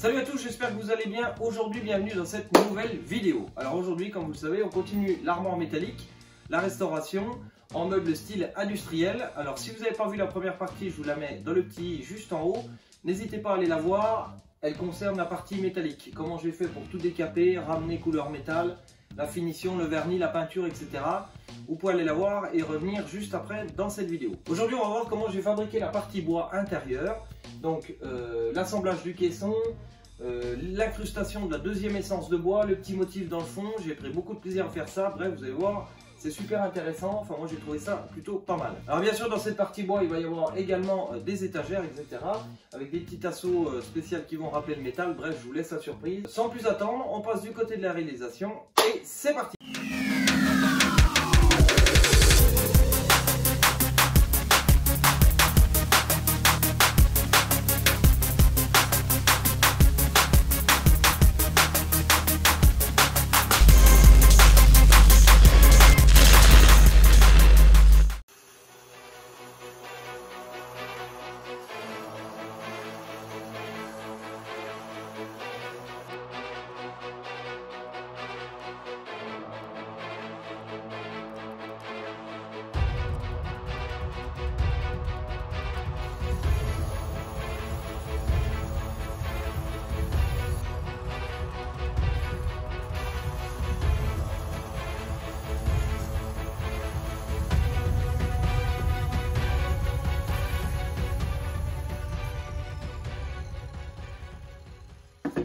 Salut à tous, j'espère que vous allez bien. Aujourd'hui, bienvenue dans cette nouvelle vidéo. Alors aujourd'hui, comme vous le savez, on continue l'armoire métallique, la restauration en meubles style industriel. Alors si vous n'avez pas vu la première partie, je vous la mets dans le petit juste en haut. N'hésitez pas à aller la voir, elle concerne la partie métallique. Comment j'ai fait pour tout décaper, ramener couleur métal, la finition, le vernis, la peinture, etc. Vous pouvez aller la voir et revenir juste après dans cette vidéo. Aujourd'hui, on va voir comment j'ai fabriqué la partie bois intérieure. Donc l'assemblage du caisson, l'incrustation de la deuxième essence de bois, le petit motif dans le fond. J'ai pris beaucoup de plaisir à faire ça. Bref, vous allez voir, c'est super intéressant. Enfin, moi j'ai trouvé ça plutôt pas mal. Alors bien sûr, dans cette partie bois, il va y avoir également des étagères, etc. avec des petits tasseaux spéciaux qui vont rappeler le métal. Bref, je vous laisse la surprise. Sans plus attendre, on passe du côté de la réalisation et c'est parti.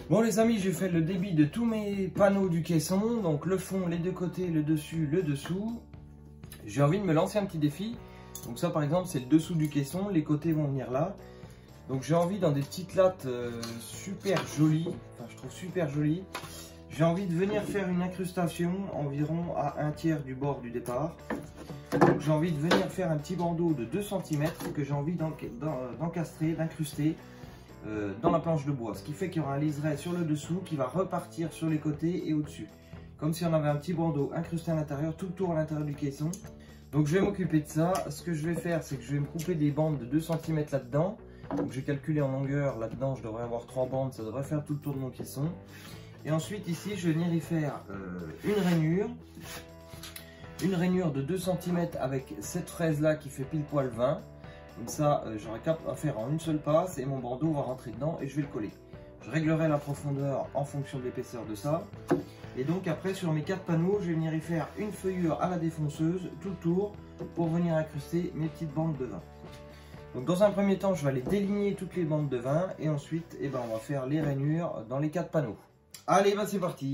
Bon les amis, j'ai fait le débit de tous mes panneaux du caisson, donc le fond, les deux côtés, le dessus, le dessous. J'ai envie de me lancer un petit défi. Donc ça par exemple c'est le dessous du caisson, les côtés vont venir là. Donc j'ai envie dans des petites lattes super jolies, enfin je trouve super jolies. J'ai envie de venir faire une incrustation environ à 1/3 du bord du départ. Donc j'ai envie de venir faire un petit bandeau de 2 cm que j'ai envie d'encastrer, d'incruster dans la planche de bois, ce qui fait qu'il y aura un liseré sur le dessous qui va repartir sur les côtés et au-dessus, comme si on avait un petit bandeau incrusté à l'intérieur, tout le tour à l'intérieur du caisson. Donc je vais m'occuper de ça. Ce que je vais faire, c'est que je vais me couper des bandes de 2 cm là-dedans. Donc j'ai calculé en longueur, là-dedans je devrais avoir 3 bandes, ça devrait faire tout le tour de mon caisson. Et ensuite ici je vais venir y faire une rainure de 2 cm avec cette fraise là qui fait pile poil 20. Comme ça, j'aurai qu'à faire en une seule passe et mon bandeau va rentrer dedans et je vais le coller. Je réglerai la profondeur en fonction de l'épaisseur de ça. Et donc après, sur mes 4 panneaux, je vais venir y faire une feuillure à la défonceuse, tout le tour, pour venir incruster mes petites bandes de vin. Donc dans un premier temps, je vais aller déligner toutes les bandes de vin et ensuite, on va faire les rainures dans les 4 panneaux. Allez, c'est parti!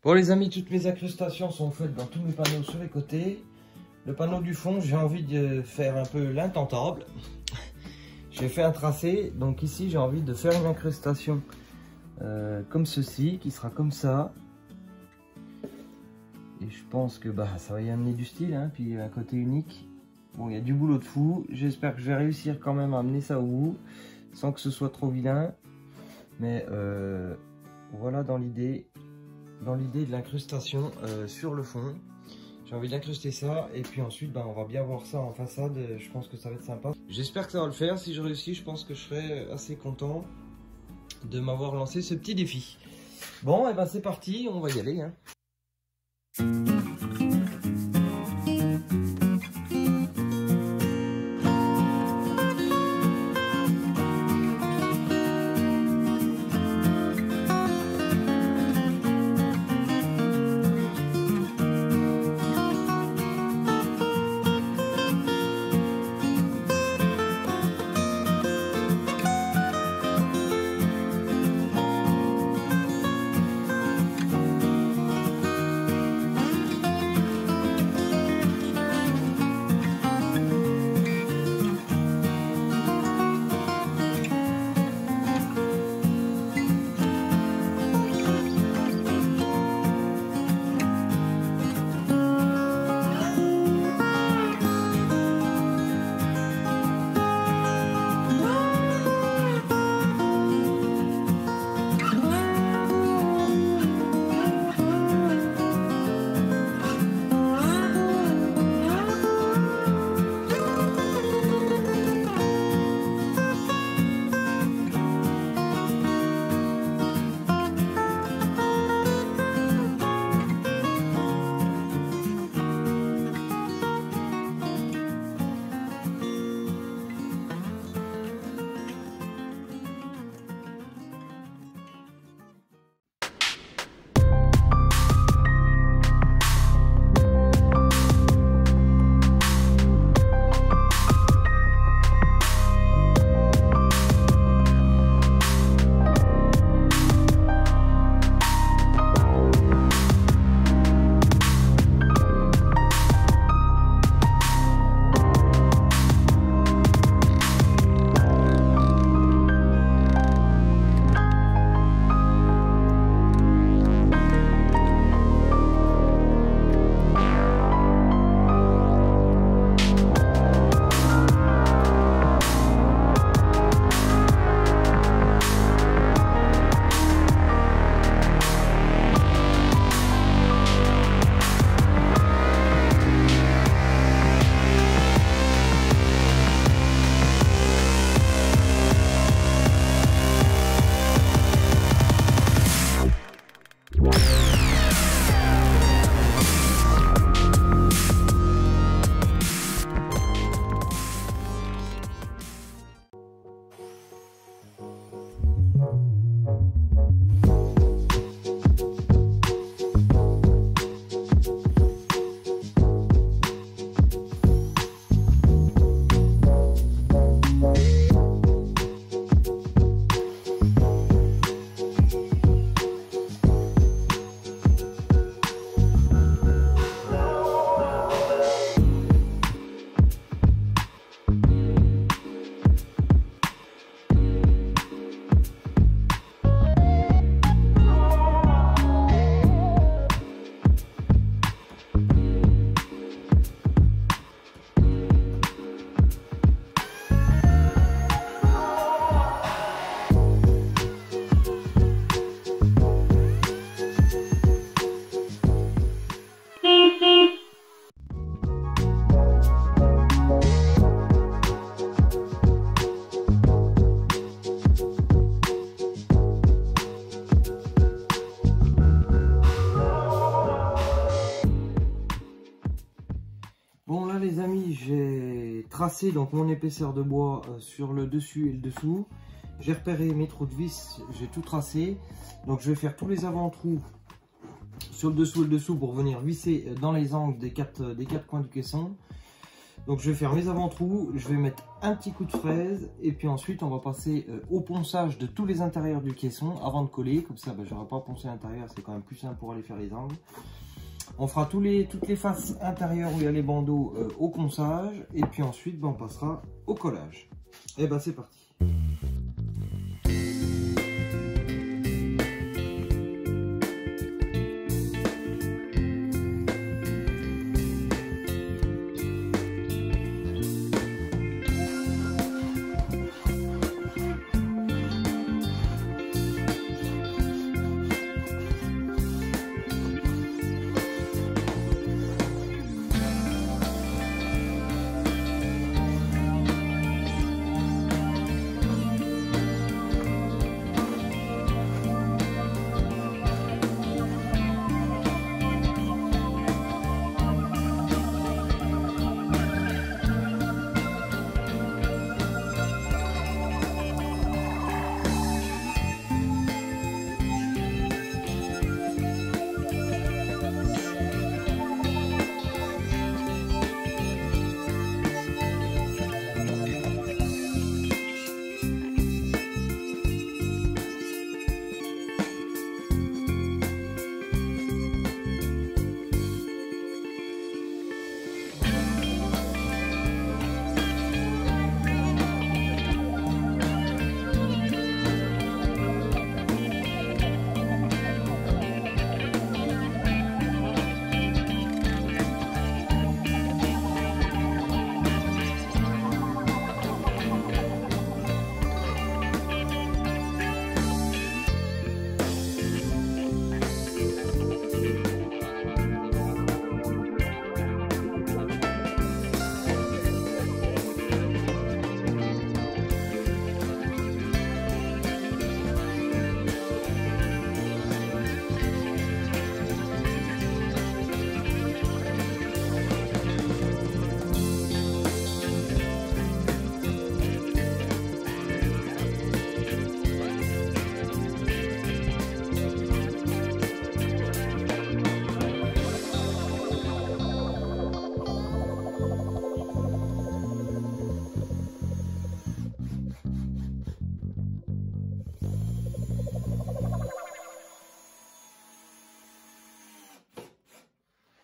Bon les amis, toutes mes incrustations sont faites dans tous mes panneaux sur les côtés. Le panneau du fond, j'ai envie de faire un peu l'intentable. J'ai fait un tracé, donc ici j'ai envie de faire une incrustation comme ceci, qui sera comme ça. Et je pense que ça va y amener du style, hein, puis un côté unique. Bon, il y a du boulot de fou. J'espère que je vais réussir quand même à amener ça au bout, sans que ce soit trop vilain. Mais voilà dans l'idée de l'incrustation sur le fond. J'ai envie d'incruster ça et puis ensuite on va bien voir ça en façade. Je pense que ça va être sympa. J'espère que ça va le faire. Si je réussis, je pense que je serai assez content de m'avoir lancé ce petit défi. Bon, et c'est parti, on va y aller, hein. Bon là les amis, j'ai tracé donc mon épaisseur de bois sur le dessus et le dessous. J'ai repéré mes trous de vis, j'ai tout tracé. Donc je vais faire tous les avant-trous sur le dessous et le dessous pour venir visser dans les angles des quatre coins du caisson. Donc je vais faire mes avant-trous, je vais mettre un petit coup de fraise et puis ensuite on va passer au ponçage de tous les intérieurs du caisson avant de coller. Comme ça, j'aurai pas à poncer l'intérieur, c'est quand même plus simple pour aller faire les angles. On fera toutes les faces intérieures où il y a les bandeaux au ponçage et puis ensuite on passera au collage. Et c'est parti.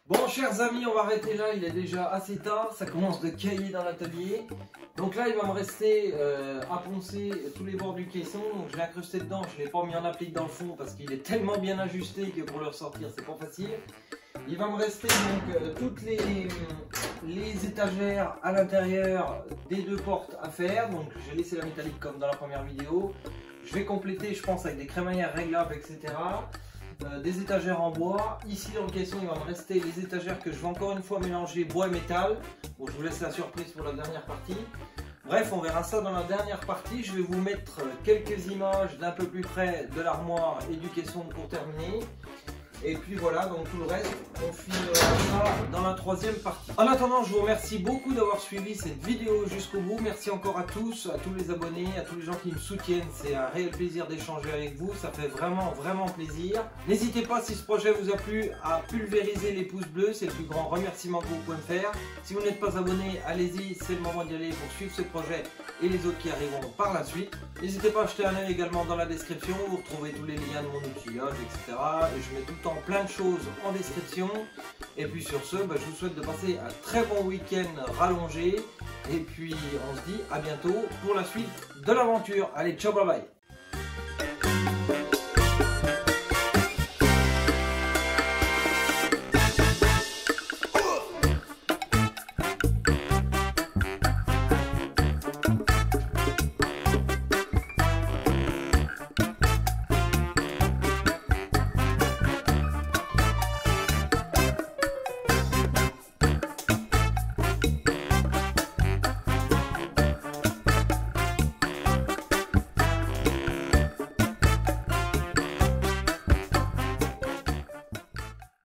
Bon, chers amis, on va arrêter là, il est déjà assez tard, ça commence de cailler dans l'atelier. Donc là, il va me rester à poncer tous les bords du caisson. Donc je l'ai incrusté dedans, je ne l'ai pas mis en applique dans le fond parce qu'il est tellement bien ajusté que pour le ressortir, c'est pas facile. Il va me rester donc toutes les étagères à l'intérieur des deux portes à faire. Donc j'ai laissé la métallique comme dans la première vidéo. Je vais compléter, je pense, avec des crémaillères réglables, etc. Des étagères en bois. Ici dans le caisson, il va me rester les étagères que je vais encore une fois mélanger bois et métal. Bon, je vous laisse la surprise pour la dernière partie. Bref, on verra ça dans la dernière partie. Je vais vous mettre quelques images d'un peu plus près de l'armoire et du caisson pour terminer. Et puis voilà, donc tout le reste, on finira ça dans la troisième partie. En attendant, je vous remercie beaucoup d'avoir suivi cette vidéo jusqu'au bout. Merci encore à tous les abonnés, à tous les gens qui me soutiennent. C'est un réel plaisir d'échanger avec vous. Ça fait vraiment plaisir. N'hésitez pas, si ce projet vous a plu, à pulvériser les pouces bleus. C'est le plus grand remerciement que vous pouvez me faire. Si vous n'êtes pas abonné, allez-y, c'est le moment d'y aller pour suivre ce projet et les autres qui arriveront par la suite. N'hésitez pas à jeter un œil également dans la description. Vous retrouvez tous les liens de mon outillage, etc. Et je mets tout le temps plein de choses en description. Et puis sur ce, je vous souhaite de passer un très bon week-end rallongé. Et puis on se dit à bientôt pour la suite de l'aventure. Allez, ciao, bye bye.